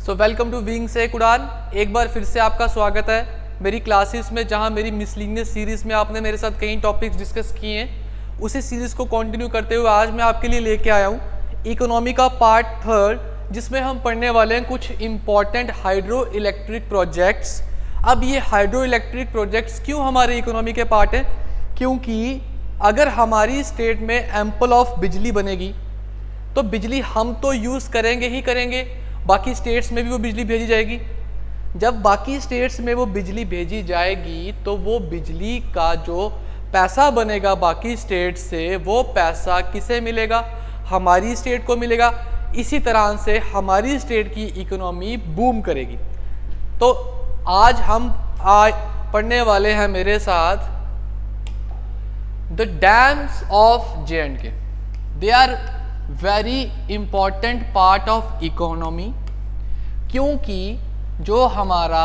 So welcome to wings एक उड़ान। एक बार फिर से आपका स्वागत है मेरी क्लासेस में, जहां मेरी मिसलिनियस सीरीज़ में आपने मेरे साथ कई टॉपिक्स डिस्कस किए हैं। उसी सीरीज़ को कंटिन्यू करते हुए आज मैं आपके लिए लेके आया हूं इकोनॉमी का पार्ट थर्ड, जिसमें हम पढ़ने वाले हैं कुछ इंपॉर्टेंट हाइड्रो इलेक्ट्रिक प्रोजेक्ट्स। अब ये हाइड्रो इलेक्ट्रिक प्रोजेक्ट्स क्यों हमारे इकोनॉमी के पार्ट हैं? क्योंकि अगर हमारी स्टेट में एम्पल ऑफ बिजली बनेगी तो बिजली हम तो यूज़ करेंगे ही करेंगे, बाकी स्टेट्स में भी वो बिजली भेजी जाएगी। जब बाकी स्टेट्स में वो बिजली भेजी जाएगी तो वो बिजली का जो पैसा बनेगा बाकी स्टेट से, वो पैसा किसे मिलेगा? हमारी स्टेट को मिलेगा। इसी तरह से हमारी स्टेट की इकोनॉमी बूम करेगी। तो आज हम पढ़ने वाले हैं मेरे साथ the dams of J&K। They are very important part of economy, क्योंकि जो हमारा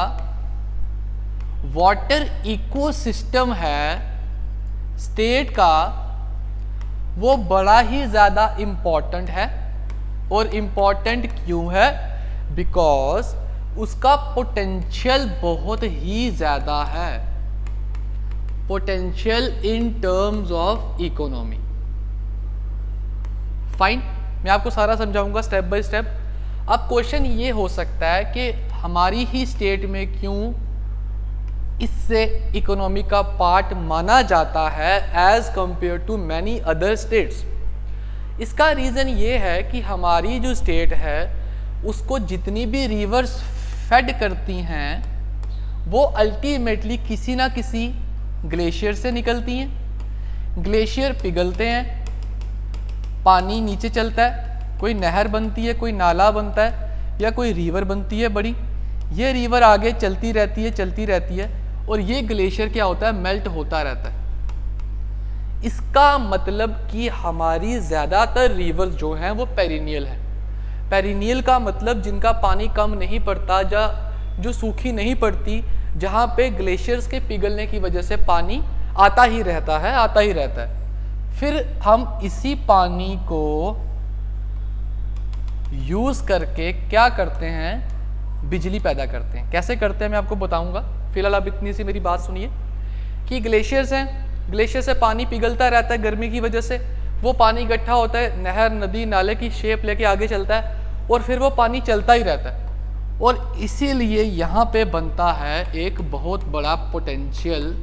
वाटर इकोसिस्टम है स्टेट का, वो बड़ा ही ज़्यादा इम्पॉर्टेंट है। और इम्पॉर्टेंट क्यों है? बिकॉज उसका पोटेंशियल बहुत ही ज़्यादा है, potential in terms of economy. Fine, मैं आपको सारा समझाऊंगा स्टेप बाय स्टेप। अब क्वेश्चन ये हो सकता है कि हमारी ही स्टेट में क्यों इससे इकोनॉमी का पार्ट माना जाता है as compare to many other states. इसका रीज़न ये है कि हमारी जो स्टेट है उसको जितनी भी रिवर्स फेड करती हैं वो अल्टीमेटली किसी ना किसी ग्लेशियर से निकलती हैं। ग्लेशियर पिघलते हैं, पानी नीचे चलता है, कोई नहर बनती है, कोई नाला बनता है या कोई रिवर बनती है बड़ी। ये रिवर आगे चलती रहती है और ये ग्लेशियर क्या होता है? मेल्ट होता रहता है। इसका मतलब कि हमारी ज़्यादातर रिवर्स जो हैं वो पेरिनियल हैं। पेरिनियल का मतलब जिनका पानी कम नहीं पड़ता, जो सूखी नहीं पड़ती, जहाँ पे ग्लेशियर्स के पिघलने की वजह से पानी आता ही रहता है। फिर हम इसी पानी को यूज़ करके क्या करते हैं? बिजली पैदा करते हैं। कैसे करते हैं मैं आपको बताऊंगा। फिलहाल आप इतनी सी मेरी बात सुनिए कि ग्लेशियर्स हैं, ग्लेशियर से पानी पिघलता रहता है गर्मी की वजह से। वो पानी इकट्ठा होता है, नहर नदी नाले की शेप लेके आगे चलता है और फिर वो पानी चलता ही रहता है। और इसीलिए यहाँ पे बनता है एक बहुत बड़ा पोटेंशियल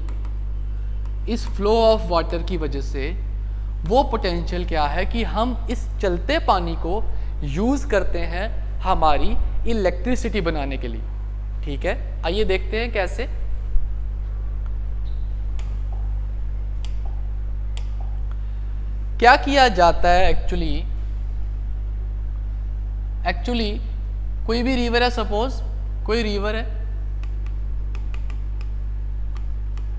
इस फ्लो ऑफ वाटर की वजह से। वो पोटेंशियल क्या है कि हम इस चलते पानी को यूज़ करते हैं हमारी इलेक्ट्रिसिटी बनाने के लिए। ठीक है, आइए देखते हैं कैसे। क्या किया जाता है एक्चुअली कोई भी रिवर है, सपोज कोई रिवर है,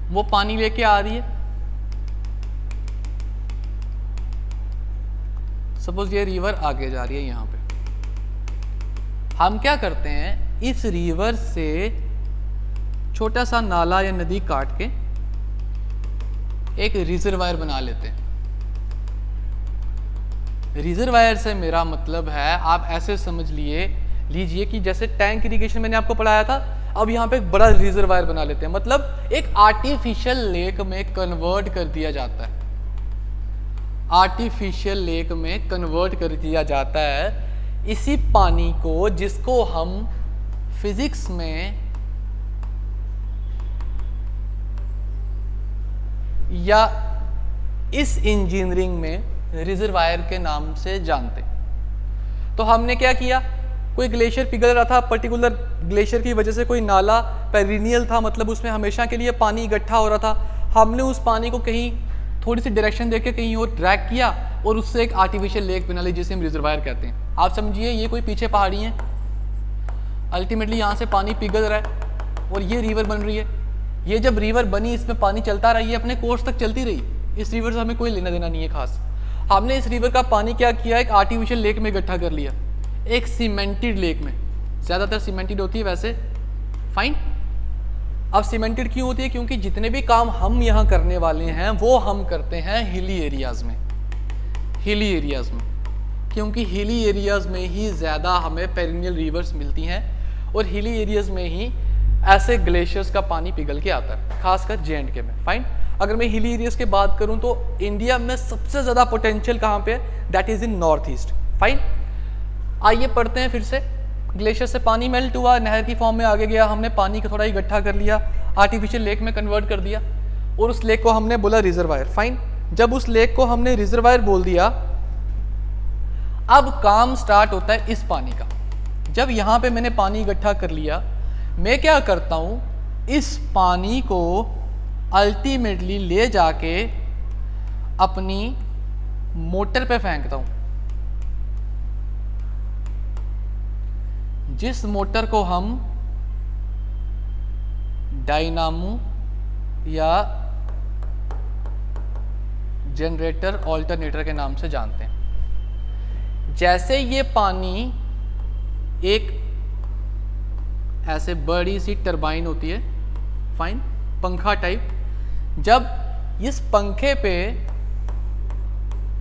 वो पानी लेके आ रही है। सपोज ये रिवर आगे जा रही है, यहाँ पे हम क्या करते हैं? इस रिवर से छोटा सा नाला या नदी काट के एक रिजर्वायर बना लेते हैं। रिजर्वायर से मेरा मतलब है, आप ऐसे समझ लीजिए कि जैसे टैंक इरिगेशन मैंने आपको पढ़ाया था, अब यहाँ पे एक बड़ा रिजर्वायर बना लेते हैं। मतलब एक आर्टिफिशियल लेक में कन्वर्ट कर दिया जाता है। आर्टिफिशियल लेक में कन्वर्ट कर दिया जाता है इसी पानी को, जिसको हम फिजिक्स में या इस इंजीनियरिंग में रिजर्वायर के नाम से जानते। तो हमने क्या किया? कोई ग्लेशियर पिघल रहा था, पर्टिकुलर ग्लेशियर की वजह से कोई नाला पेरिनियल था, मतलब उसमें हमेशा के लिए पानी इकट्ठा हो रहा था। हमने उस पानी को कहीं थोड़ी सी डायरेक्शन देके कहीं और ड्रैग किया और उससे एक आर्टिफिशियल लेक बना ली, जिसे हम रिजर्वायर कहते हैं। आप समझिए, ये कोई पीछे पहाड़ी है, अल्टीमेटली यहाँ से पानी पिघल रहा है और ये रिवर बन रही है। ये जब रिवर बनी, इसमें पानी चलता रहा, ये अपने कोर्स तक चलती रही। इस रिवर से हमें कोई लेना देना नहीं है खास। हमने इस रिवर का पानी क्या किया? एक आर्टिफिशियल लेक में इकट्ठा कर लिया, एक सीमेंटेड लेक में। ज़्यादातर सीमेंटेड होती है वैसे, फाइन। अब सीमेंटेड क्यों होती है? क्योंकि जितने भी काम हम यहाँ करने वाले हैं वो हम करते हैं हिली एरियाज़ में। क्योंकि हिली एरियाज़ में ही ज़्यादा हमें पेरिनियल रिवर्स मिलती हैं और हिली एरियाज़ में ही ऐसे ग्लेशियर्स का पानी पिघल के आता है, खासकर J&K में। फाइन। अगर मैं हिली एरियाज़ की बात करूं तो इंडिया में सबसे ज़्यादा पोटेंशियल कहाँ पे है, that is in north east. Fine. आइए पढ़ते हैं फिर से। ग्लेशियर से पानी मेल्ट हुआ, नहर की फॉर्म में आगे गया, हमने पानी को थोड़ा इकट्ठा कर लिया, आर्टिफिशियल लेक में कन्वर्ट कर दिया और उस लेक को हमने बोला रिजर्वायर। फाइन। जब उस लेक को हमने रिजर्वायर बोल दिया, अब काम स्टार्ट होता है इस पानी का। जब यहाँ पे मैंने पानी इकट्ठा कर लिया, मैं क्या करता हूँ, इस पानी को अल्टीमेटली ले जाके अपनी मोटर पे फेंकता हूँ, जिस मोटर को हम डायनामो या जनरेटर ऑल्टरनेटर के नाम से जानते हैं। जैसे ये पानी एक ऐसे बड़ी सी टरबाइन होती है, फाइन, पंखा टाइप, जब इस पंखे पे,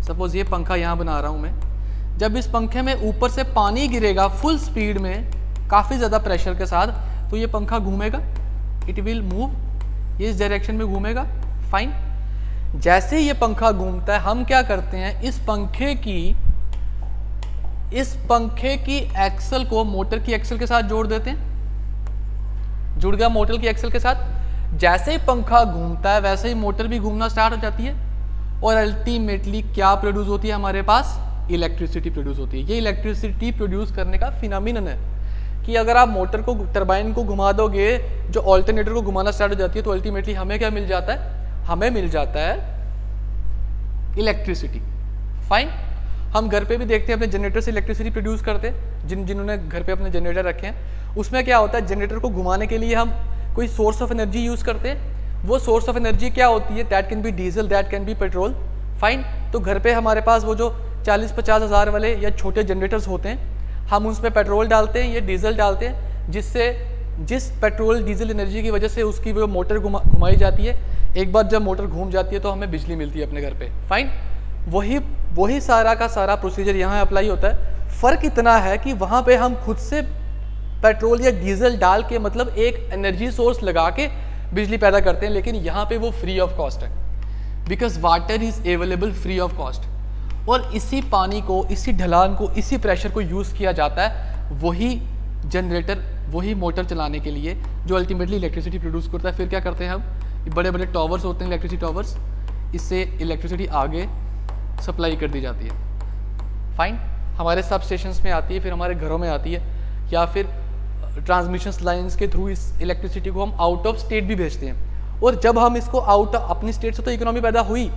सपोज ये पंखा यहाँ बना रहा हूँ मैं, जब इस पंखे में ऊपर से पानी गिरेगा फुल स्पीड में काफ़ी ज़्यादा प्रेशर के साथ, तो ये पंखा घूमेगा, इट विल मूव, ये इस डायरेक्शन में घूमेगा। फाइन। जैसे ये पंखा घूमता है, हम क्या करते हैं, इस पंखे की एक्सल को मोटर की एक्सल के साथ जोड़ देते हैं। जुड़ गया मोटर की एक्सल के साथ। जैसे ही पंखा घूमता है वैसे ही मोटर भी घूमना स्टार्ट हो जाती है और अल्टीमेटली क्या प्रोड्यूस होती है हमारे पास, इलेक्ट्रिसिटी प्रोड्यूस होती है। ये इलेक्ट्रिसिटी प्रोड्यूस करने का फिनोमिनन है कि अगर आप मोटर को, टरबाइन को घुमा दोगे, जो ऑल्टरनेटर को घुमाना स्टार्ट हो जाती है, तो अल्टीमेटली हमें क्या मिल जाता है, हमें मिल जाता है इलेक्ट्रिसिटी। फाइन। हम घर पे भी देखते हैं अपने जनरेटर से इलेक्ट्रिसिटी प्रोड्यूस करते हैं, जिन्होंने घर पे अपने जनरेटर रखे हैं। उसमें क्या होता है, जनरेटर को घुमाने के लिए हम कोई सोर्स ऑफ एनर्जी यूज़ करते हैं। वो सोर्स ऑफ एनर्जी क्या होती है, that can be diesel, that can be petrol. Fine. तो घर पे हमारे पास वो जो 40-50 हज़ार वाले या छोटे जनरेटर्स होते हैं, हम उसमें पेट्रोल डालते हैं या डीजल डालते हैं, जिस पेट्रोल डीजल एनर्जी की वजह से उसकी वो मोटर घुमाई जाती है। एक बार जब मोटर घूम जाती है तो हमें बिजली मिलती है अपने घर पे। फाइन। वही सारा का सारा प्रोसीजर यहाँ अप्लाई होता है। फ़र्क इतना है कि वहाँ पे हम खुद से पेट्रोल या डीजल डाल के, मतलब एक एनर्जी सोर्स लगा के बिजली पैदा करते हैं, लेकिन यहाँ पे वो फ्री ऑफ कॉस्ट है, because water is available free of cost. और इसी पानी को, इसी ढलान को, इसी प्रेशर को यूज़ किया जाता है वही जनरेटर, वही मोटर चलाने के लिए, जो अल्टीमेटली इलेक्ट्रिसिटी प्रोड्यूस करता है। फिर क्या करते हैं हम, बड़े बड़े टावर्स होते हैं, इलेक्ट्रिसिटी टावर्स, इससे इलेक्ट्रिसिटी आगे सप्लाई कर दी जाती है। फाइन। हमारे सब स्टेशंस में आती है, फिर हमारे घरों में आती है, या फिर ट्रांसमिशन लाइंस के थ्रू इस इलेक्ट्रिसिटी को हम आउट ऑफ स्टेट भी भेजते हैं। और जब हम इसको आउट अपनी स्टेट से, तो इकोनॉमी पैदा हुई,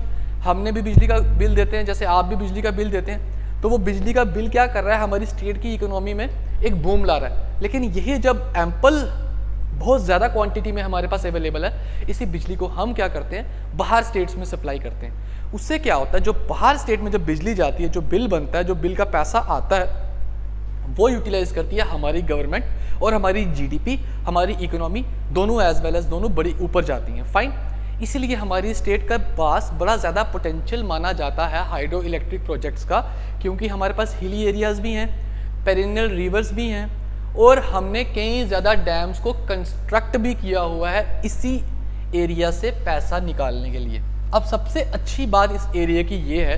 हमने भी बिजली का बिल देते हैं, जैसे आप भी बिजली का बिल देते हैं, तो वो बिजली का बिल क्या कर रहा है, हमारी स्टेट की इकोनॉमी में एक बूम ला रहा है। लेकिन यही जब एम्पल, बहुत ज़्यादा क्वांटिटी में हमारे पास अवेलेबल है, इसी बिजली को हम क्या करते हैं, बाहर स्टेट्स में सप्लाई करते हैं। उससे क्या होता है, जो बाहर स्टेट में जब बिजली जाती है, जो बिल बनता है, जो बिल का पैसा आता है, वो यूटिलाइज करती है हमारी गवर्नमेंट, और हमारी जीडीपी, हमारी इकोनॉमी दोनों एज वेल एज दोनों बड़ी ऊपर जाती हैं। फाइन। इसीलिए हमारी स्टेट का पास बड़ा ज़्यादा पोटेंशियल माना जाता है हाइड्रो इलेक्ट्रिक प्रोजेक्ट्स का, क्योंकि हमारे पास हिली एरियाज़ भी हैं, पेरिनियल रिवर्स भी हैं, और हमने कई ज़्यादा डैम्स को कंस्ट्रक्ट भी किया हुआ है इसी एरिया से पैसा निकालने के लिए। अब सबसे अच्छी बात इस एरिया की ये है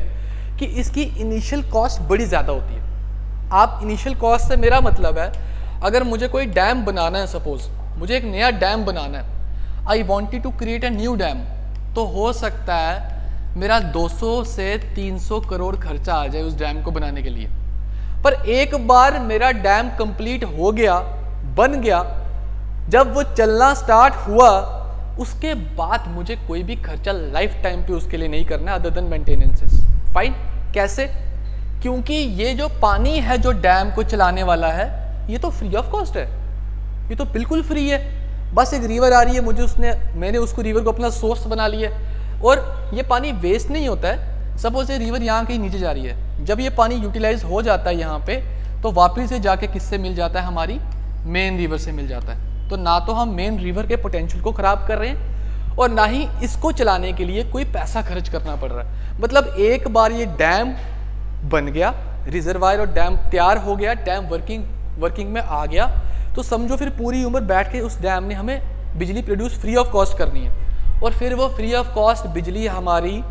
कि इसकी इनिशियल कॉस्ट बड़ी ज़्यादा होती है। आप इनिशियल कॉस्ट से मेरा मतलब है, अगर मुझे कोई डैम बनाना है, सपोज मुझे एक नया डैम बनाना है, I wanted to create a new dam, तो हो सकता है मेरा 200 से 300 करोड़ खर्चा आ जाए उस डैम को बनाने के लिए। पर एक बार मेरा डैम कंप्लीट हो गया, बन गया, जब वो चलना स्टार्ट हुआ, उसके बाद मुझे कोई भी खर्चा लाइफ टाइम पे उसके लिए नहीं करना अदर देन मेंटेनेंसेस। फाइन। कैसे? क्योंकि ये जो पानी है जो डैम को चलाने वाला है, ये तो फ्री ऑफ कॉस्ट है, ये तो बिल्कुल फ्री है। बस एक रिवर आ रही है, मैंने उसको रिवर को अपना सोर्स बना लिया, और ये पानी वेस्ट नहीं होता है। सपोज ये रिवर यहाँ कहीं नीचे जा रही है, जब ये पानी यूटिलाइज हो जाता है यहाँ पे, तो वापस से जाके किससे मिल जाता है, हमारी मेन रिवर से मिल जाता है। तो ना तो हम मेन रिवर के पोटेंशियल को ख़राब कर रहे हैं, और ना ही इसको चलाने के लिए कोई पैसा खर्च करना पड़ रहा है। मतलब एक बार ये डैम बन गया, रिजर्वायर और डैम तैयार हो गया, डैम वर्किंग में आ गया, तो समझो फिर पूरी उम्र बैठ के उस डैम ने हमें बिजली प्रोड्यूस फ्री ऑफ कॉस्ट करनी है। और फिर वो फ्री ऑफ कॉस्ट बिजली हमारी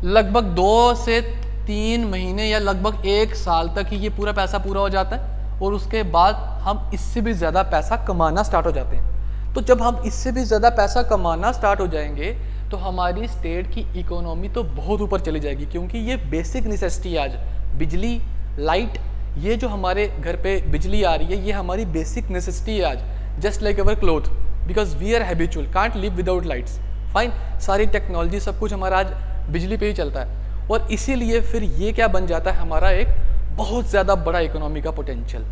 लगभग 2 से 3 महीने या लगभग 1 साल तक ही ये पूरा पैसा पूरा हो जाता है, और उसके बाद हम इससे भी ज़्यादा पैसा कमाना स्टार्ट हो जाते हैं। तो जब हम इससे भी ज़्यादा पैसा कमाना स्टार्ट हो जाएंगे तो हमारी स्टेट की इकोनॉमी तो बहुत ऊपर चली जाएगी, क्योंकि ये बेसिक नेसेसिटी है। आज बिजली, लाइट, ये जो हमारे घर पे बिजली आ रही है, ये हमारी बेसिक नेसेसिटी है आज, just like our cloth, because we are habitual, can't live without lights. Fine, सारी टेक्नोलॉजी सब कुछ हमारा आज बिजली पे ही चलता है, और इसीलिए फिर ये क्या बन जाता है, हमारा एक बहुत ज़्यादा बड़ा इकोनॉमी का पोटेंशियल।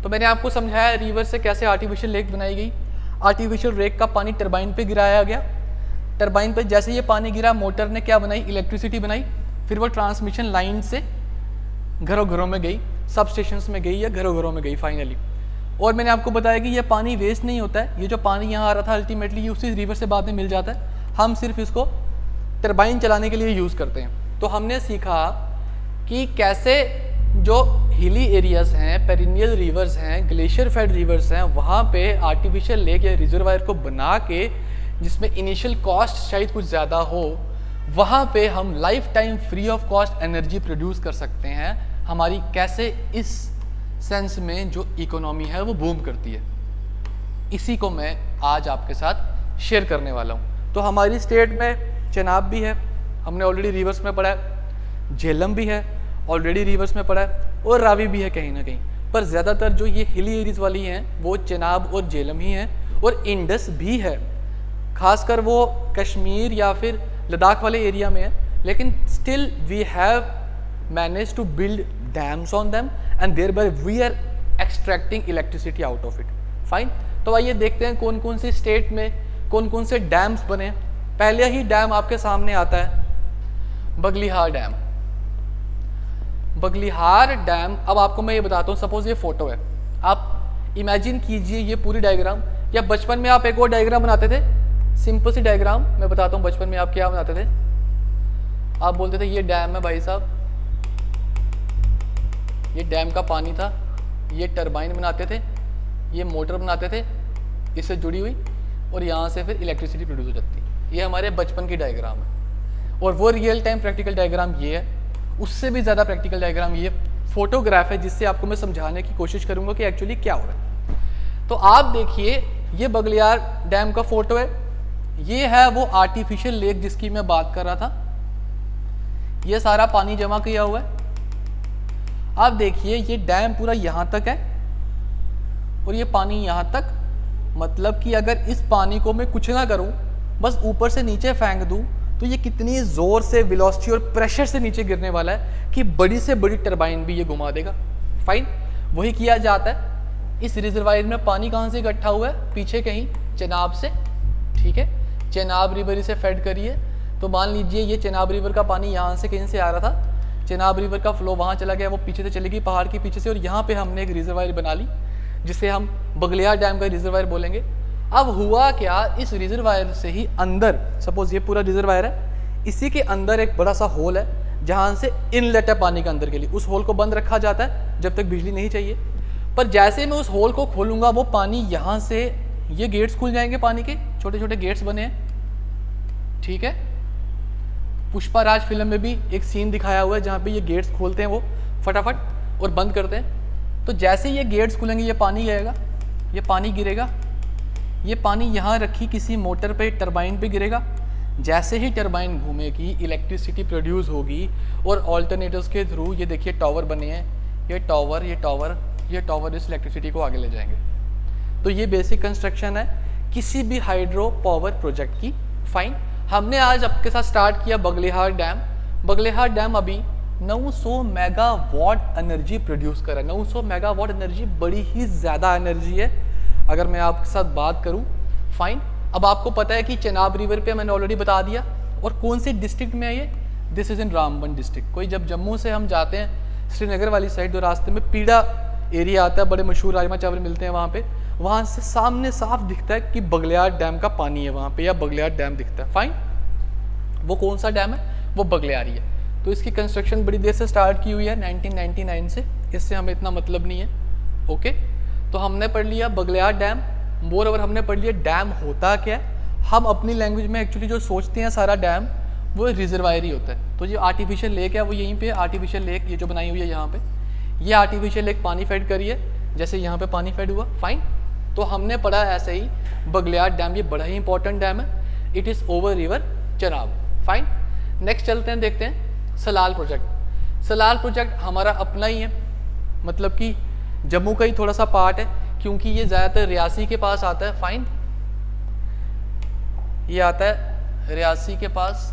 तो मैंने आपको समझाया रिवर से कैसे आर्टिफिशियल लेक बनाई गई। आर्टिफिशियल लेक का पानी टरबाइन पे गिराया गया, टरबाइन पे जैसे ये पानी गिरा, मोटर ने क्या बनाई, इलेक्ट्रिसिटी बनाई, फिर वो ट्रांसमिशन लाइन से घरों घरों में गई, सब स्टेशंस में गई या घरों घरों में गई फाइनली। और मैंने आपको बताया कि ये पानी वेस्ट नहीं होता है, ये जो पानी यहाँ आ रहा था अल्टीमेटली ये उसी रिवर से बाद में मिल जाता है, हम सिर्फ इसको टरबाइन चलाने के लिए यूज़ करते हैं। तो हमने सीखा कि कैसे जो हिली एरियाज हैं, पेरिनियल रिवर्स हैं, ग्लेशियर फेड रिवर्स हैं, वहाँ पे आर्टिफिशियल लेक या रिजर्वायर को बना के, जिसमें इनिशियल कॉस्ट शायद कुछ ज़्यादा हो, वहाँ पे हम life time free of cost energy produce कर सकते हैं। हमारी कैसे इस सेंस में जो इकोनॉमी है वो बूम करती है, इसी को मैं आज आपके साथ शेयर करने वाला हूँ। तो हमारी स्टेट में चेनाब भी है, हमने ऑलरेडी रिवर्स में पढ़ा है, झेलम भी है, ऑलरेडी रिवर्स में पढ़ा है, और रावी भी है कहीं ना कहीं, पर ज़्यादातर जो ये हिली एरियाज वाली हैं वो चेनाब और झेलम ही हैं, और इंडस भी है, खासकर वो कश्मीर या फिर लद्दाख वाले एरिया में है, लेकिन still we have manage to build dams on them and thereby we are extracting electricity out of it. Fine, तो आइए देखते हैं कौन कौन सी स्टेट में कौन कौन से डैम्स बने। पहले ही डैम आपके सामने आता है बगलिहार डैम। बगलिहार डैम, अब आपको मैं ये बताता हूँ, सपोज ये फोटो है, आप इमेजिन कीजिए ये पूरी डायग्राम, या बचपन में आप एक और डायग्राम बनाते थे, सिंपल सी डायग्राम मैं बताता हूँ, बचपन में आप क्या बनाते थे, आप बोलते थे ये डैम है भाई साहब, ये डैम का पानी था, ये टरबाइन बनाते थे, ये मोटर बनाते थे इससे जुड़ी हुई, और यहाँ से फिर इलेक्ट्रिसिटी प्रोड्यूस हो जाती है। ये हमारे बचपन की डायग्राम है, और वो रियल टाइम प्रैक्टिकल डायग्राम ये है, उससे भी ज़्यादा प्रैक्टिकल डायग्राम ये फोटोग्राफ है, जिससे आपको मैं समझाने की कोशिश करूँगा कि एक्चुअली क्या हो रहा है। तो आप देखिए ये बगलियार डैम का फोटो है, ये है वो आर्टिफिशियल लेक जिसकी मैं बात कर रहा था, ये सारा पानी जमा किया हुआ है। आप देखिए ये डैम पूरा यहाँ तक है, और ये पानी यहाँ तक, मतलब कि अगर इस पानी को मैं कुछ ना करूँ, बस ऊपर से नीचे फेंक दूँ, तो ये कितनी ज़ोर से वेलोसिटी और प्रेशर से नीचे गिरने वाला है कि बड़ी से बड़ी टरबाइन भी ये घुमा देगा। फाइन, वही किया जाता है। इस रिजर्वायर में पानी कहाँ से इकट्ठा हुआ है, पीछे कहीं चेनाब से, ठीक है, चेनाब रिवर इसे फेड करिए, तो मान लीजिए ये चेनाब रिवर का पानी यहाँ से कहीं से आ रहा था, चेनाब रिवर का फ्लो वहाँ चला गया, वो पीछे से चली गई पहाड़ के पीछे से, और यहाँ पे हमने एक रिजर्वायर बना ली जिसे हम बगलियार डैम का रिजर्वायर बोलेंगे। अब हुआ क्या, इस रिजर्वायर से ही अंदर, सपोज ये पूरा रिजर्वायर है, इसी के अंदर एक बड़ा सा होल है जहाँ से इनलेट है पानी के अंदर के लिए, उस होल को बंद रखा जाता है जब तक बिजली नहीं चाहिए। पर जैसे मैं उस होल को खोलूँगा, वो पानी यहाँ से, ये गेट्स खुल जाएंगे, पानी के छोटे छोटे गेट्स बने हैं, ठीक है। पुष्पा राज फिल्म में भी एक सीन दिखाया हुआ है जहाँ पे ये गेट्स खोलते हैं वो फटाफट और बंद करते हैं। तो जैसे ये गेट्स खुलेंगे, ये पानी आएगा, ये पानी गिरेगा, ये पानी यहाँ रखी किसी मोटर पे, टरबाइन पे गिरेगा, जैसे ही टरबाइन घूमेगी इलेक्ट्रिसिटी प्रोड्यूस होगी, और ऑल्टरनेटर्स के थ्रू ये देखिए टावर बने हैं, ये टावर, ये टावर, ये टावर इस इलेक्ट्रिसिटी को आगे ले जाएंगे। तो ये बेसिक कंस्ट्रक्शन है किसी भी हाइड्रो पावर प्रोजेक्ट की। फाइन, हमने आज आपके साथ स्टार्ट किया बगलिहार डैम। बगलिहार डैम अभी 900 मेगावाट एनर्जी प्रोड्यूस कर रहा है। 900 मेगावाट एनर्जी बड़ी ही ज़्यादा एनर्जी है अगर मैं आपके साथ बात करूं। फाइन, अब आपको पता है कि चेनाब रिवर पे मैंने ऑलरेडी बता दिया, और कौन से डिस्ट्रिक्ट में है ये, this is in Ramban district. कोई जब जम्मू से हम जाते हैं श्रीनगर वाली साइड, तो रास्ते में पीड़ा एरिया आता है, बड़े मशहूर राजमा चावल मिलते हैं वहाँ पे, वहाँ से सामने साफ दिखता है कि बगलियार डैम का पानी है वहाँ पे, या बगलियार डैम दिखता है। फाइन, वो कौन सा डैम है, वो बगलियारी है। तो इसकी कंस्ट्रक्शन बड़ी देर से स्टार्ट की हुई है 1999 से, इससे हमें इतना मतलब नहीं है। ओके, तो हमने पढ़ लिया बगलियार डैम। मोर ओवर हमने पढ़ लिया डैम होता क्या है। हम अपनी लैंग्वेज में एक्चुअली जो सोचते हैं सारा डैम वो रिजर्वायर ही होता है। तो जो आर्टिफिशियल लेक है वो यहीं पे आर्टिफिशियल लेक ये जो बनाई हुई है यहाँ पे, ये आर्टिफिशियल लेक पानी फेड करी है, जैसे यहाँ पे पानी फेड हुआ। फाइन, तो हमने पढ़ा ऐसे ही बगलियार डैम, ये बड़ा ही इंपॉर्टेंट डैम है। It is over river Chenab. Fine, next चलते हैं, देखते हैं सलाल प्रोजेक्ट। सलाल प्रोजेक्ट हमारा अपना ही है, मतलब कि जम्मू का ही थोड़ा सा पार्ट है, क्योंकि ये ज़्यादातर रियासी के पास आता है। फाइन, ये आता है रियासी के पास,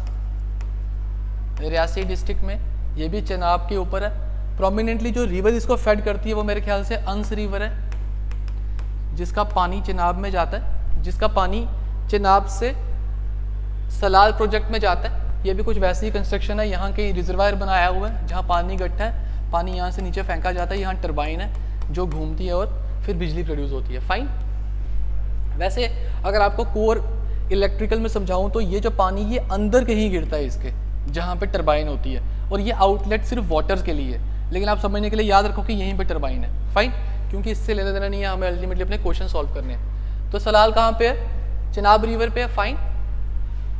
रियासी डिस्ट्रिक्ट में, ये भी चनाब के ऊपर है। प्रोमिनेंटली जो रिवर इसको फेड करती है वो मेरे ख्याल से अंस रिवर है, जिसका पानी चिनाब में जाता है, जिसका पानी चिनाब से सलाल प्रोजेक्ट में जाता है। ये भी कुछ वैसी ही कंस्ट्रक्शन है, यहाँ के रिजर्वायर बनाया हुआ है जहाँ पानी इकट्ठा है, पानी यहाँ से नीचे फेंका जाता है, यहाँ टरबाइन है जो घूमती है और फिर बिजली प्रोड्यूस होती है। फाइन, वैसे अगर आपको कोर इलेक्ट्रिकल में समझाऊँ तो ये जो पानी ये अंदर कहीं गिरता है इसके, जहाँ पे टरबाइन होती है, और ये आउटलेट सिर्फ वाटर के लिए है, लेकिन आप समझने के लिए याद रखो कि यहीं पे टरबाइन है। फाइन, क्योंकि इससे लेना देना नहीं है, हमें अल्टीमेटली अपने क्वेश्चन सॉल्व करने हैं। तो सलाल कहाँ पे है? चिनाब रिवर पे है। Fine,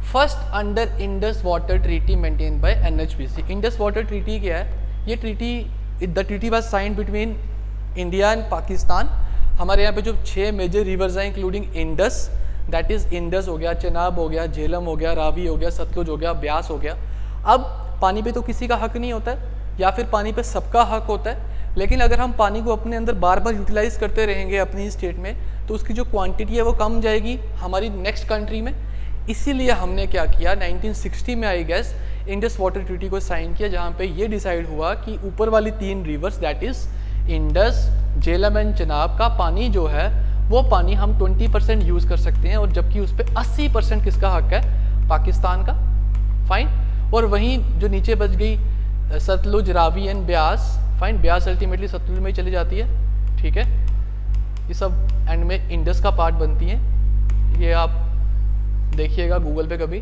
first under Indus water treaty maintain by NHPC। Indus water treaty क्या है? ये treaty, the treaty was signed between India and Pakistan. हमारे यहाँ पे जो 6 मेजर रिवर्स हैं including Indus, that is Indus हो गया, चनाब हो गया, झेलम हो गया, रावी हो गया, सतलुज हो गया, ब्यास हो गया। अब पानी पे तो किसी का हक नहीं होता है, या फिर पानी पे सबका हक होता है, लेकिन अगर हम पानी को अपने अंदर बार बार यूटिलाइज करते रहेंगे अपनी स्टेट में, तो उसकी जो क्वांटिटी है वो कम जाएगी हमारी नेक्स्ट कंट्री में। इसीलिए हमने क्या किया, 1960 में I guess Indus water treaty को साइन किया, जहाँ पे ये डिसाइड हुआ कि ऊपर वाली 3 reverse that is Indus, Jhelum and Chenab का पानी जो है वो पानी हम 20% यूज़ कर सकते हैं, और जबकि उस पर 80% किसका हक है? पाकिस्तान का। फाइन, और वहीं जो नीचे बच गई Sutlej, Ravi and Beas. Fine, Beas ultimately Sutlej में ही चली जाती है, ठीक है, ये सब एंड में इंडस का पार्ट बनती हैं, ये आप देखिएगा गूगल पे कभी।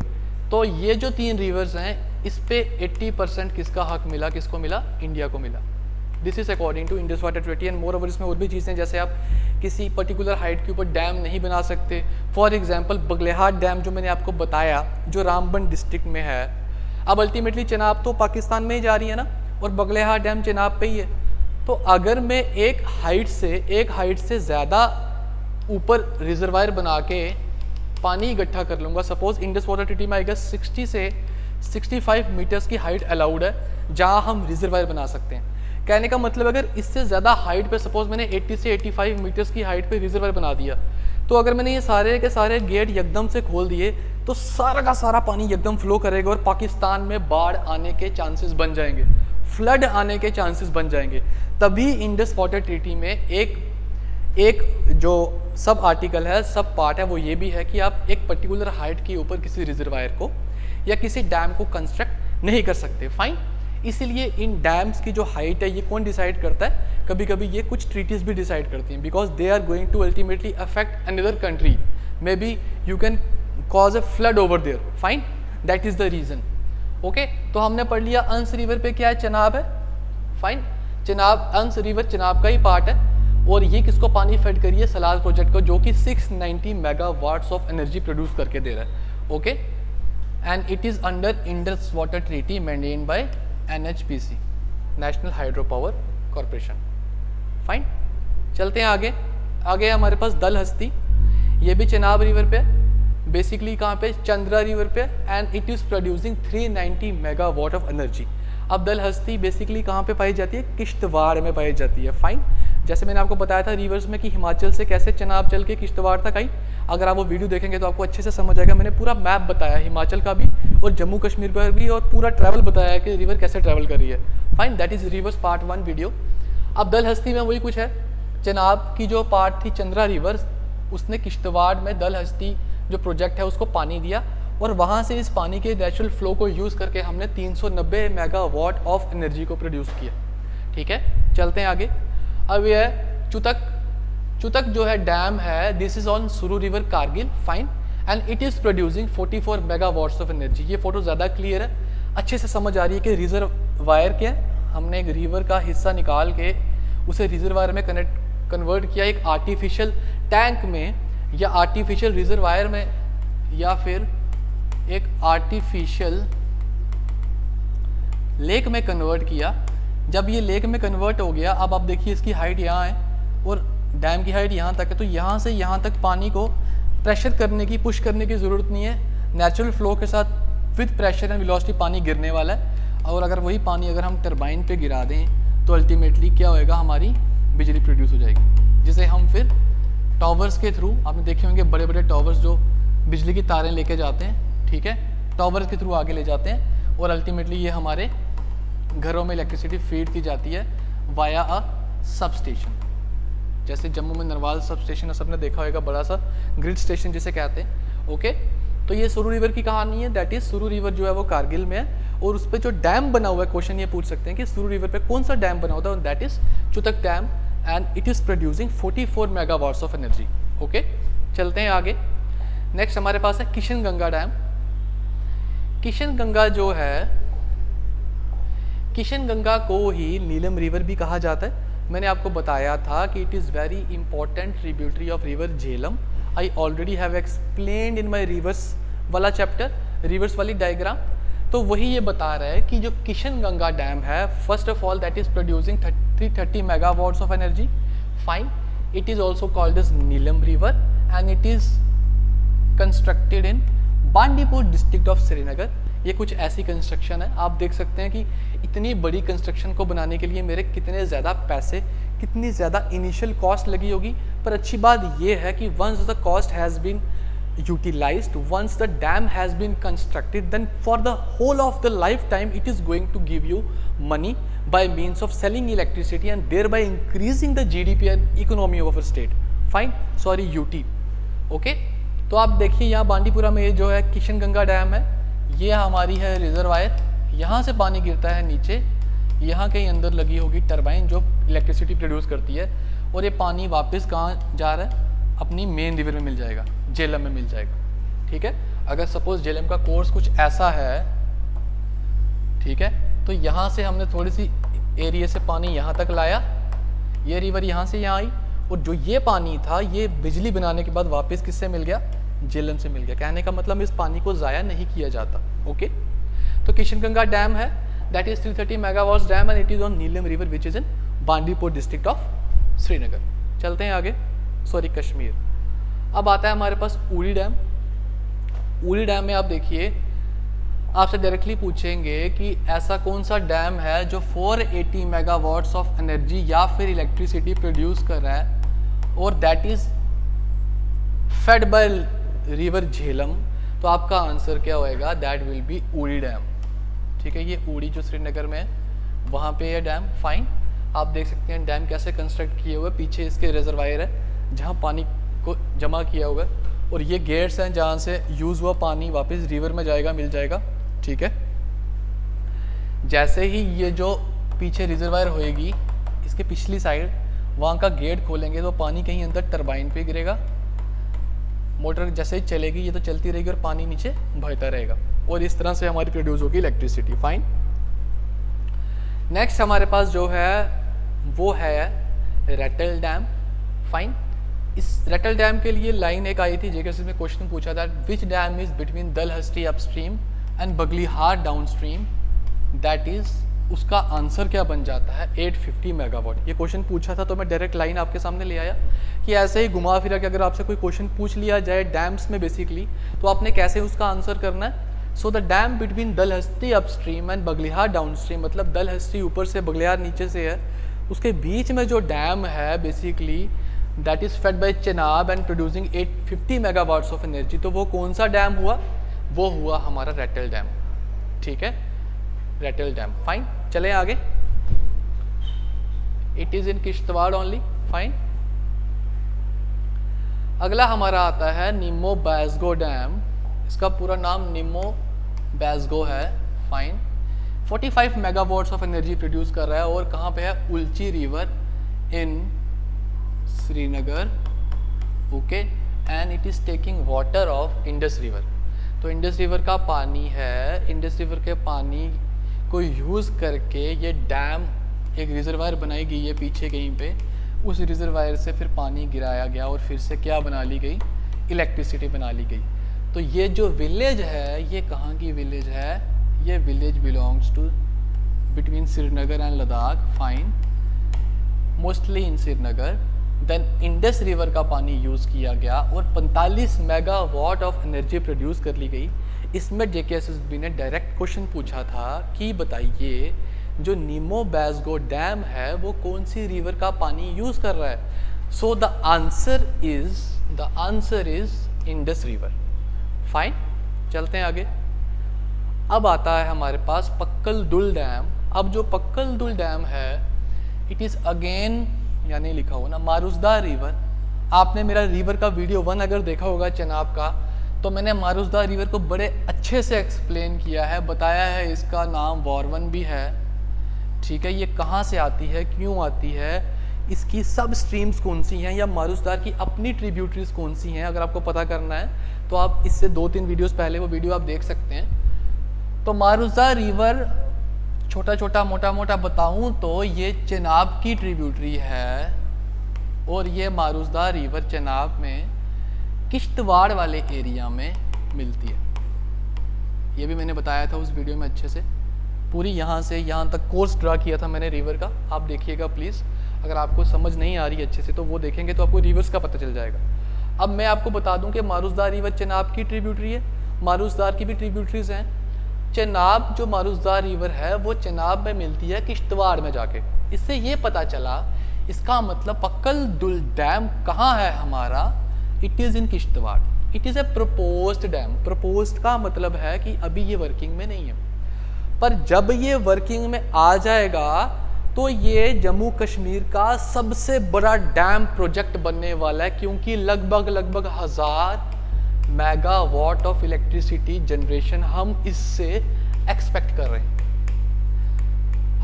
तो ये जो 3 रिवर्स हैं इस पे 80% किसका हक मिला? किसको मिला? इंडिया को मिला। This is according to Indus water treaty. And moreover इसमें और भी चीज़ें, जैसे आप किसी पर्टिकुलर हाइट के ऊपर डैम नहीं बना सकते। फॉर एग्जांपल बगलिहाट डैम जो मैंने आपको बताया, जो रामबन डिस्ट्रिक्ट में है, अब अल्टीमेटली चनाब तो पाकिस्तान में ही जा रही है ना, और बगलिहाट डैम चनाब पे ही है। तो अगर मैं एक हाइट से ज़्यादा ऊपर रिजर्वायर बना के पानी इकट्ठा कर लूँगा, सपोज इंडस वाटर ट्रीटी में आएगा 60 से 65 मीटर्स की हाइट अलाउड है जहाँ हम रिजर्वायर बना सकते हैं। कहने का मतलब अगर इससे ज़्यादा हाइट पे, सपोज मैंने 80 से 85 मीटर्स की हाइट पे रिजर्वायर बना दिया, तो अगर मैंने ये सारे के सारे गेट एकदम से खोल दिए तो सारा का सारा पानी एकदम फ्लो करेगा और पाकिस्तान में बाढ़ आने के चांसेस बन जाएंगे, फ्लड आने के चांसेस बन जाएंगे। तभी इंडस वाटर ट्रीटी में एक जो सब आर्टिकल है, सब पार्ट है, वो ये भी है कि आप एक पर्टिकुलर हाइट के ऊपर किसी रिजर्वायर को या किसी डैम को कंस्ट्रक्ट नहीं कर सकते। फाइन, इसीलिए इन डैम्स की जो हाइट है ये कौन डिसाइड करता है? कभी कभी ये कुछ ट्रीटीज भी डिसाइड करती हैं, because they are going to ultimately affect another country, maybe you can cause a flood over there. Fine, that is the reason. Okay, तो हमने पढ़ लिया अंस रिवर पे क्या है? चनाब है। फाइन, चनाब, अंस रिवर चनाब का ही पार्ट है, और ये किसको पानी फेड करी है? सलाल प्रोजेक्ट को, जो कि 690 मेगावाट्स ऑफ एनर्जी प्रोड्यूस करके दे रहा है। Okay, and it is under Indus water treaty maintain by NHPC, national hydro power corporation. Fine, चलते हैं आगे हमारे पास दल हस्ती, ये भी चनाब रिवर पे है, बेसिकली कहाँ पे? चंद्रा रिवर पे, and it is producing 390 megawatt of energy. अब दल हस्ती बेसिकली कहाँ पे पाई जाती है? किश्तवाड़ में पाई जाती है। फाइन, जैसे मैंने आपको बताया था रिवर्स में कि हिमाचल से कैसे चनाब चल के किश्तवाड़ तक आई, अगर आप वो वीडियो देखेंगे तो आपको अच्छे से समझ आएगा। मैंने पूरा मैप बताया हिमाचल का भी और जम्मू कश्मीर का भी, और पूरा ट्रैवल बताया है कि रिवर कैसे ट्रैवल कर रही है। Fine, that is reverse part 1 video. अब दल हस्ती में वही कुछ है, चनाब की जो पार्ट थी चंद्रा रिवर, उसने किश्तवाड़ में दल हस्ती जो प्रोजेक्ट है उसको पानी दिया, और वहाँ से इस पानी के नेचुरल फ्लो को यूज़ करके हमने 390 मेगावाट ऑफ एनर्जी को प्रोड्यूस किया। ठीक है, चलते हैं आगे। अब ये है चुतक जो है डैम है, दिस इज ऑन सुरू river Kargil. Fine, and it is producing 44 megawatts of energy. ये फोटो ज़्यादा क्लियर है, अच्छे से समझ आ रही है कि रिजर्वायर क्या है। हमने एक रिवर का हिस्सा निकाल के उसे रिजर्वायर में कन्वर्ट किया, एक आर्टिफिशियल टैंक में या आर्टिफिशियल रिजर्वायर में या फिर एक आर्टिफिशियल लेक में कन्वर्ट किया। जब ये लेक में कन्वर्ट हो गया, अब आप देखिए इसकी हाइट यहाँ है और डैम की हाइट यहाँ तक है, तो यहाँ से यहाँ तक पानी को प्रेशर करने की, पुश करने की ज़रूरत नहीं है। नेचुरल फ्लो के साथ विद प्रेशर एंड वेलोसिटी पानी गिरने वाला है। और अगर वही पानी अगर हम टरबाइन पे गिरा दें तो अल्टीमेटली क्या होएगा, हमारी बिजली प्रोड्यूस हो जाएगी, जिसे हम फिर टावर्स के थ्रू, आपने देखे होंगे बड़े बड़े टावर्स जो बिजली की तारें लेके जाते हैं, ठीक है, टावर्स के थ्रू आगे ले जाते हैं और अल्टीमेटली ये हमारे घरों में इलेक्ट्रिसिटी फीड की जाती है वाया अ सब स्टेशन। जैसे जम्मू में नरवाल सब स्टेशन है, सबने देखा होगा, बड़ा सा ग्रिड स्टेशन जिसे कहते हैं। ओके, तो ये सुरू रिवर की कहानी है। दैट इज सुरू रिवर जो है वो कारगिल में है और उस पर जो डैम बना हुआ है, क्वेश्चन ये पूछ सकते हैं कि सुरू रिवर पे कौन सा डैम बना होता है, that is Chutak dam and it is producing 44 megawatts of energy. Okay, चलते हैं आगे। नेक्स्ट हमारे पास है किशन गंगा डैम। किशन गंगा जो है, किशन गंगा को ही नीलम रिवर भी कहा जाता है। मैंने आपको बताया था कि it is very important tributary of river Jhelum. I already have explained in my rivers वाला चैप्टर, रिवर्स वाली डायग्राम। तो वही ये बता रहा है कि जो किशन गंगा डैम है, first of all that is producing 330 megawatts of energy. Fine, it is also called as Neelum river and it is constructed in Bandipur district of Srinagar. ये कुछ ऐसी कंस्ट्रक्शन है, आप देख सकते हैं कि इतनी बड़ी कंस्ट्रक्शन को बनाने के लिए मेरे कितने ज़्यादा पैसे, कितनी ज़्यादा इनिशियल कॉस्ट लगी होगी। पर अच्छी बात ये है कि once the cost has been utilized, once the dam has been constructed, then for the whole of the lifetime it is going to give you money by means of selling electricity and thereby increasing the GDP and economy of a state. Fine, sorry UT. Okay, तो आप देखिए यहाँ बांडीपुरा में ये जो है Kishan Ganga dam है, ये हमारी है रिजर्वायर। यहाँ से पानी गिरता है नीचे, यहाँ के अंदर लगी होगी टरबाइन जो इलेक्ट्रिसिटी प्रोड्यूस करती है और ये पानी वापस कहाँ जा रहा है, अपनी मेन रिवर में मिल जाएगा, झेलम में मिल जाएगा। ठीक है, अगर सपोज झेलम का कोर्स कुछ ऐसा है, ठीक है, तो यहाँ से हमने थोड़ी सी एरिया से पानी यहाँ तक लाया, ये रिवर यहाँ से यहाँ आई और जो ये पानी था ये बिजली बनाने के बाद वापस किससे मिल गया, झेलम से मिल गया। कहने का मतलब इस पानी को ज़ाया नहीं किया जाता। ओके, तो किशन गंगा डैम है, that is 330 megawatts dam and it is on Neelum river which is in Bandipur district of Srinagar. चलते हैं आगे, सॉरी कश्मीर। अब आता है हमारे पास उड़ी डैम। उड़ी डैम में आप देखिए, आपसे डायरेक्टली पूछेंगे कि ऐसा कौन सा डैम है जो 480 मेगावाट्स ऑफ एनर्जी या फिर इलेक्ट्रिसिटी प्रोड्यूस कर रहा है और that is fed by river Jhelum. तो आपका आंसर क्या होएगा, दैट विल बी उड़ी डैम। ठीक है, ये उड़ी जो श्रीनगर में है वहाँ पे ये डैम। फाइन, आप देख सकते हैं डैम कैसे कंस्ट्रक्ट किए हुए, पीछे इसके रिजर्वायर है जहाँ पानी को जमा किया हुआ है और ये गेट्स हैं जहाँ से यूज़ हुआ पानी वापस रिवर में जाएगा, मिल जाएगा। ठीक है, जैसे ही ये जो पीछे रिजर्वायर होएगी इसके पिछली साइड, वहाँ का गेट खोलेंगे तो पानी कहीं अंदर टरबाइन पे गिरेगा, मोटर जैसे ही चलेगी ये तो चलती रहेगी और पानी नीचे बहता रहेगा और इस तरह से हमारी प्रोड्यूस होगी इलेक्ट्रिसिटी। फाइन, नेक्स्ट हमारे पास जो है वो है रेटल डैम। फाइन, इस रेटल डैम के लिए लाइन एक आई थी जेके में क्वेश्चन पूछा था, which dam is between Dulhasti upstream and Baglihar downstream, that is, उसका आंसर क्या बन जाता है 850 मेगावाट। ये क्वेश्चन पूछा था तो मैं डायरेक्ट लाइन आपके सामने ले आया कि ऐसे ही घुमा फिरा के अगर आपसे कोई क्वेश्चन पूछ लिया जाए डैम्स में बेसिकली, तो आपने कैसे उसका आंसर करना है। So the dam between Dulhasti upstream and Baglihar downstream, मतलब दलहस्ती ऊपर से बगलिहार नीचे से है, उसके बीच में जो डैम है basically that is fed by Chenab and producing 850 megawatts of energy. तो वो कौन सा डैम हुआ, वो हुआ हमारा रेटल डैम। ठीक है, रेटल डैम। फाइन, चले आगे, it is in Kishtwar only. Fine, अगला हमारा आता है निमो बैसगो डैम। इसका पूरा नाम निमो बैसगो है। Fine, 45 megawatts of energy produce कर रहा है और कहाँ पे है, Alchi river in Srinagar. Okay, and it is taking water of Indus river. तो इंडस रिवर का पानी है, इंडस रिवर के पानी को यूज़ करके ये डैम एक रिजर्वायर बनाई गई है पीछे कहीं पे, उस रिजर्वायर से फिर पानी गिराया गया और फिर से क्या बना ली गई, इलेक्ट्रिसिटी बना ली गई। तो ये जो विलेज है ये कहाँ की विलेज है, ये village belongs to between Srinagar and Ladakh, fine, mostly in Srinagar. Then Indus river का पानी यूज़ किया गया और 45 मेगावाट ऑफ एनर्जी प्रोड्यूस कर ली गई। इसमें जेकेएसएसबी ने डायरेक्ट क्वेश्चन पूछा था कि बताइए जो नीमो बैसगो डैम है वो कौन सी रिवर का पानी यूज़ कर रहा है। So the answer is Indus river, fine. चलते हैं आगे। अब आता है हमारे पास पक्कल दुल डैम। अब जो पक्कल दुल डैम है इट इज़ अगेन, यानी लिखा हो ना मारुस्दा रिवर। आपने मेरा रिवर का वीडियो 1 अगर देखा होगा चेनाब का, तो मैंने मारुस्दा रिवर को बड़े अच्छे से एक्सप्लेन किया है, बताया है इसका नाम वॉरवन भी है, ठीक है। ये कहाँ से आती है, क्यों आती है, इसकी सब स्ट्रीम्स कौन सी हैं, या मारुस्दा की अपनी ट्रिब्यूटरीज कौन सी हैं। अगर आपको पता करना है तो आप इससे 2-3 वीडियोस पहले वो वीडियो आप देख सकते हैं। तो मारुस्दा रिवर छोटा छोटा मोटा मोटा बताऊं तो ये चेनाब की ट्रिब्यूटरी है, और ये मारुस्दा रिवर चेनाब में किश्तवाड़ वाले एरिया में मिलती है। ये भी मैंने बताया था उस वीडियो में अच्छे से, पूरी यहाँ से यहाँ तक कोर्स ड्रा किया था मैंने रिवर का, आप देखिएगा प्लीज़। अगर आपको समझ नहीं आ रही है अच्छे से तो वो देखेंगे तो आपको रिवर्स का पता चल जाएगा। अब मैं आपको बता दूं कि मारुस्दा रिवर चेनाब की ट्रिब्यूटरी है, मारुस्दार की भी ट्रिब्यूटरीज हैं। चेनाब जो मारुस्दा रिवर है वो चेनाब में मिलती है किश्तवाड़ में जाके। इससे ये पता चला, इसका मतलब पक्कल दुल डैम कहाँ है हमारा, it is in Kishtwar. It is a proposed dam. Proposed का मतलब है कि अभी ये वर्किंग में नहीं है, पर जब ये वर्किंग में आ जाएगा तो ये जम्मू कश्मीर का सबसे बड़ा डैम प्रोजेक्ट बनने वाला है, क्योंकि लगभग 1000 मेगावाट ऑफ इलेक्ट्रिसिटी जनरेशन हम इससे एक्सपेक्ट कर रहे हैं।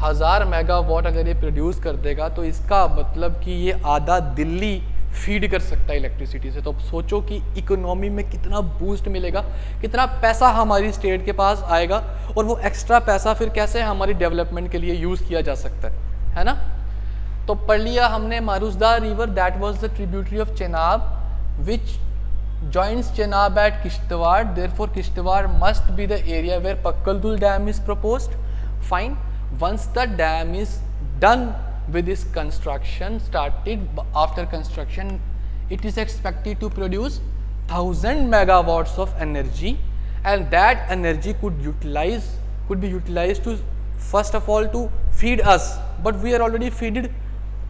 1000 मेगावाट अगर ये प्रोड्यूस कर देगा तो इसका मतलब कि ये आधा दिल्ली फीड कर सकता है इलेक्ट्रिसिटी से। तो सोचो कि इकोनॉमी में कितना बूस्ट मिलेगा, कितना पैसा हमारी स्टेट के पास आएगा, और वो एक्स्ट्रा पैसा फिर कैसे हमारी डेवलपमेंट के लिए यूज़ किया जा सकता है ना। तो पढ़ लिया हमने Marusudar river, that was the tributary of Chenab which joins Chenab at Kishtawar, therefore Kishtawar must be the area where Pakkal Dul dam is proposed. Fine. Once the dam is done with its construction, after construction, it is expected to produce 1000 megawatts of energy, and that energy could be utilized to first of all to feed us, but we are already feeded.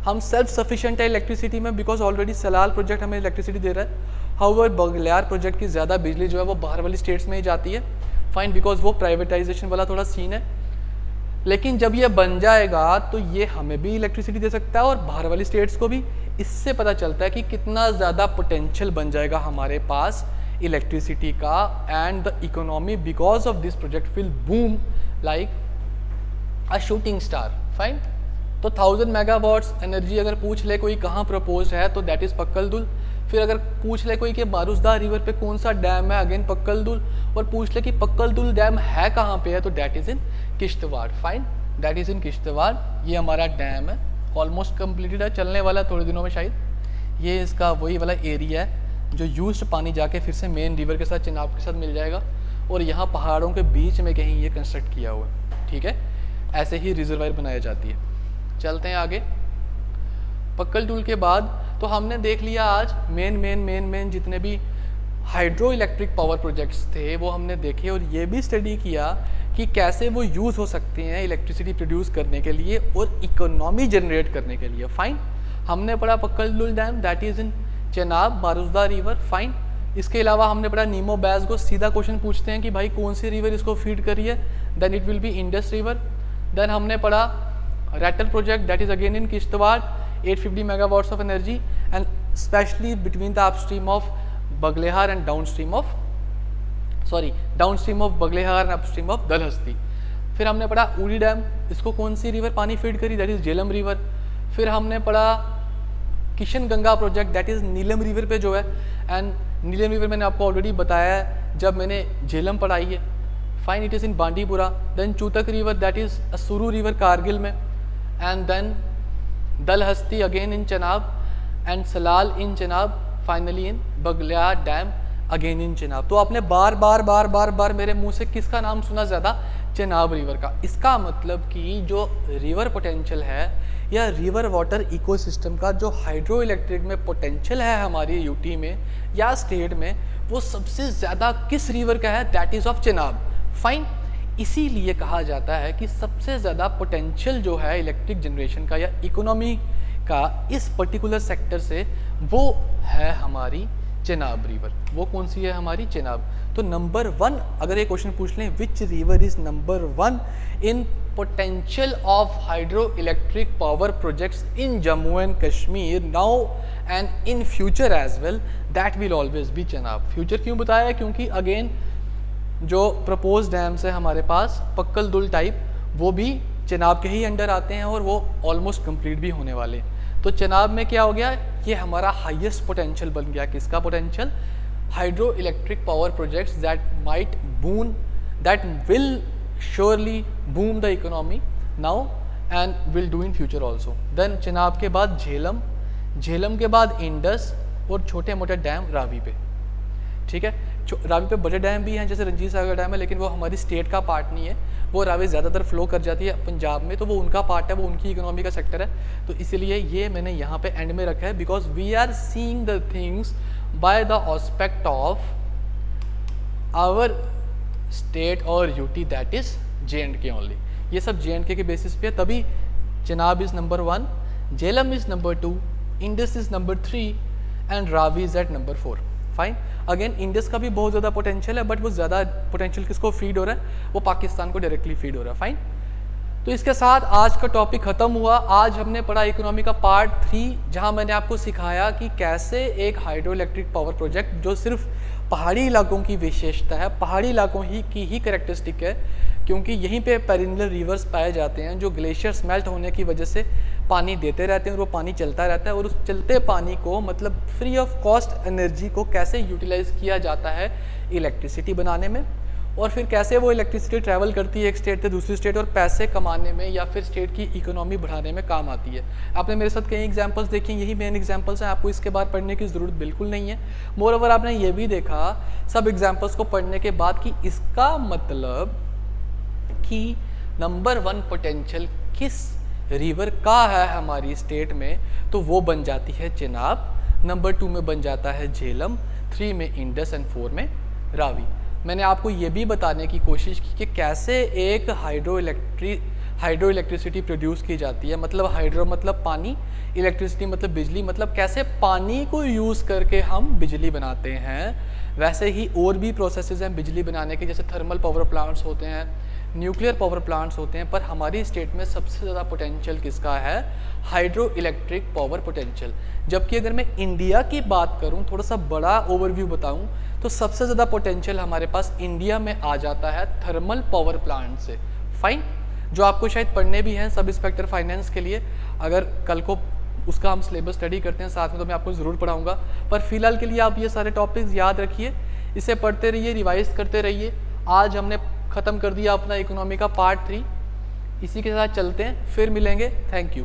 हम self sufficient है electricity में, because already Salal project हमें electricity दे रहा है। However Baglihar project की ज़्यादा बिजली जो है वो बाहर वाली स्टेट्स में ही जाती है, फाइन, बिकॉज वो प्राइवेटाइजेशन वाला थोड़ा सीन है। लेकिन जब ये बन जाएगा तो ये हमें भी इलेक्ट्रिसिटी दे सकता है और बाहर वाली स्टेट्स को भी। इससे पता चलता है कि कितना ज़्यादा पोटेंशियल बन जाएगा हमारे पास इलेक्ट्रिसिटी का, and the economy because of this project will boom like a shooting star, fine. तो 1000 मेगावाट्स एनर्जी अगर पूछ ले कोई कहाँ प्रपोज है तो दैट इज़ पक्कल दुल। फिर अगर पूछ ले कोई कि मारुस्दा रिवर पे कौन सा डैम है, अगेन पक्कल दुल। और पूछ ले कि पक्कल दुल डैम है कहाँ पे है तो that is in Kishtwar, fine, that is इन किश्तवाड़। ये हमारा डैम है, ऑलमोस्ट कम्प्लीटेड है, चलने वाला थोड़े दिनों में शायद। ये इसका वही वाला एरिया है जो यूज्ड पानी जाके फिर से मेन रिवर के साथ चेनाब के साथ मिल जाएगा, और यहाँ पहाड़ों के बीच में कहीं ये कंस्ट्रक्ट किया हुआ है, ठीक है। ऐसे ही रिजर्वायर बनाई जाती है। चलते हैं आगे। पक्कल दुल के बाद तो हमने देख लिया आज मेन जितने भी हाइड्रो इलेक्ट्रिक पावर प्रोजेक्ट्स थे वो हमने देखे, और ये भी स्टडी किया कि कैसे वो यूज़ हो सकते हैं इलेक्ट्रिसिटी प्रोड्यूस करने के लिए और इकोनॉमी जनरेट करने के लिए, फाइन। हमने पढ़ा Pakal Dul dam, that is in Chenab Marusudar river, fine. इसके अलावा हमने पढ़ा नीमो बैसगो। सीधा क्वेश्चन पूछते हैं कि भाई कौन सी रिवर इसको फीड करी है, then it will be Indus river. Then हमने पढ़ा Ratle project, that is again in Kishtwar, 850 megawatts of energy, and especially between the upstream of Baglehar and downstream of Baglehar and upstream of दलहस्ती। फिर हमने पढ़ा उड़ी dam, इसको कौन सी रिवर पानी feed करी, दैट इज झेलम रिवर। फिर हमने पढ़ा Kishan Ganga project, that is Neelam river पे जो है, एंड नीलम रिवर मैंने आपको ऑलरेडी बताया है जब मैंने झेलम पढ़ाई है। Fine, it is in Bandipura. Then Chutak river, that is Suru river Kargil में, and then Dulhasti again in Chenab, and Salal in Chenab, finally in Baglihar dam again in Chenab. तो आपने बार बार मेरे मुंह से किसका नाम सुना ज़्यादा? चेनाब रिवर का। इसका मतलब कि जो रिवर पोटेंशियल है या रिवर वाटर इकोसिस्टम का जो हाइड्रो इलेक्ट्रिक में पोटेंशियल है हमारी यूटी में या स्टेट में, वो सबसे ज़्यादा किस रिवर का है? That is of Chenab. Fine, इसीलिए कहा जाता है कि सबसे ज़्यादा पोटेंशियल जो है इलेक्ट्रिक जनरेशन का या इकोनॉमी का इस पर्टिकुलर सेक्टर से, वो है हमारी चेनाब रिवर। वो कौन सी है? हमारी चेनाब। तो नंबर 1 अगर ये क्वेश्चन पूछ लें, which river is number 1 in potential of hydro electric power projects in Jammu and Kashmir now and in future as well, that will always be Chenab. Future क्यों बताया? क्योंकि अगेन जो प्रपोज डैम्स है हमारे पास पक्कल दुल टाइप, वो भी चेनाब के ही अंडर आते हैं और वो ऑलमोस्ट कंप्लीट भी होने वाले। तो चेनाब में क्या हो गया? ये हमारा हाईएस्ट पोटेंशियल बन गया। किसका potential? Hydro electric power projects that might boom, that will surely boom the economy now and will do in future also. Then Chenab के बाद झेलम, झेलम के बाद इंडस और छोटे मोटे डैम रावी पे। ठीक है, रावी पे बड़े डैम भी हैं जैसे रंजीत सागर डैम है, लेकिन वो हमारी स्टेट का पार्ट नहीं है। वो रावी ज़्यादातर फ्लो कर जाती है पंजाब में, तो वो उनका पार्ट है, वो उनकी इकोनॉमी का सेक्टर है। तो इसलिए ये मैंने यहाँ पे एंड में रखा है, because we are seeing the things by the aspect of our state और UT, that is JNK only. ये सब JNK के बेसिस पे है, तभी Chenab is number 1, Jhelum is number 2, Indus is number 3 and Ravi is at number 4। Fine, again Indus का भी बहुत ज़्यादा पोटेंशियल है, बट वो ज़्यादा पोटेंशियल किसको फीड हो रहा है? वो पाकिस्तान को डायरेक्टली फीड हो रहा है। फाइन, तो इसके साथ आज का टॉपिक ख़त्म हुआ। आज हमने पढ़ा इकोनॉमी का पार्ट 3, जहां मैंने आपको सिखाया कि कैसे एक हाइड्रो इलेक्ट्रिक पावर प्रोजेक्ट जो सिर्फ पहाड़ी इलाकों की विशेषता है, पहाड़ी इलाकों की ही कैरेक्टरिस्टिक है, क्योंकि यहीं पे पेरिनल रिवर्स पाए जाते हैं जो ग्लेशियर्स मेल्ट होने की वजह से पानी देते रहते हैं और वो पानी चलता रहता है, और उस चलते पानी को मतलब फ्री ऑफ कॉस्ट एनर्जी को कैसे यूटिलाइज किया जाता है इलेक्ट्रिसिटी बनाने में, और फिर कैसे वो इलेक्ट्रिसिटी ट्रैवल करती है एक स्टेट से दूसरी स्टेट और पैसे कमाने में या फिर स्टेट की इकोनॉमी बढ़ाने में काम आती है। आपने मेरे साथ कई एग्जांपल्स देखे, यही मेन एग्जांपल्स हैं, आपको इसके बाद पढ़ने की ज़रूरत बिल्कुल नहीं है। मोर ओवर आपने ये भी देखा सब एग्जांपल्स को पढ़ने के बाद कि इसका मतलब कि नंबर 1 पोटेंशियल किस रिवर का है हमारी स्टेट में, तो वो बन जाती है चेनाब, नंबर 2 में बन जाता है झेलम, 3 में इंडस एंड 4 में रावी। मैंने आपको ये भी बताने की कोशिश की कि कैसे एक हाइड्रो इलेक्ट्रिसिटी प्रोड्यूस की जाती है, मतलब हाइड्रो मतलब पानी, इलेक्ट्रिसिटी मतलब बिजली, मतलब कैसे पानी को यूज़ करके हम बिजली बनाते हैं। वैसे ही और भी प्रोसेसेस हैं बिजली बनाने के, जैसे थर्मल पावर प्लांट्स होते हैं, न्यूक्लियर पावर प्लांट्स होते हैं, पर हमारी स्टेट में सबसे ज़्यादा पोटेंशियल किसका है? Hydro electric power potential. जबकि अगर मैं इंडिया की बात करूं, थोड़ा सा बड़ा ओवरव्यू बताऊं, तो सबसे ज़्यादा पोटेंशियल हमारे पास इंडिया में आ जाता है थर्मल पावर प्लांट से। फाइन, जो आपको शायद पढ़ने भी हैं सब इंस्पेक्टर फाइनेंस के लिए, अगर कल को उसका हम सिलेबस स्टडी करते हैं साथ में तो मैं आपको ज़रूर पढ़ाऊँगा। पर फिलहाल के लिए आप ये सारे टॉपिक्स याद रखिए, इसे पढ़ते रहिए, रिवाइज करते रहिए। आज हमने ख़त्म कर दिया अपना इकोनॉमी का पार्ट 3, इसी के साथ चलते हैं, फिर मिलेंगे। Thank you.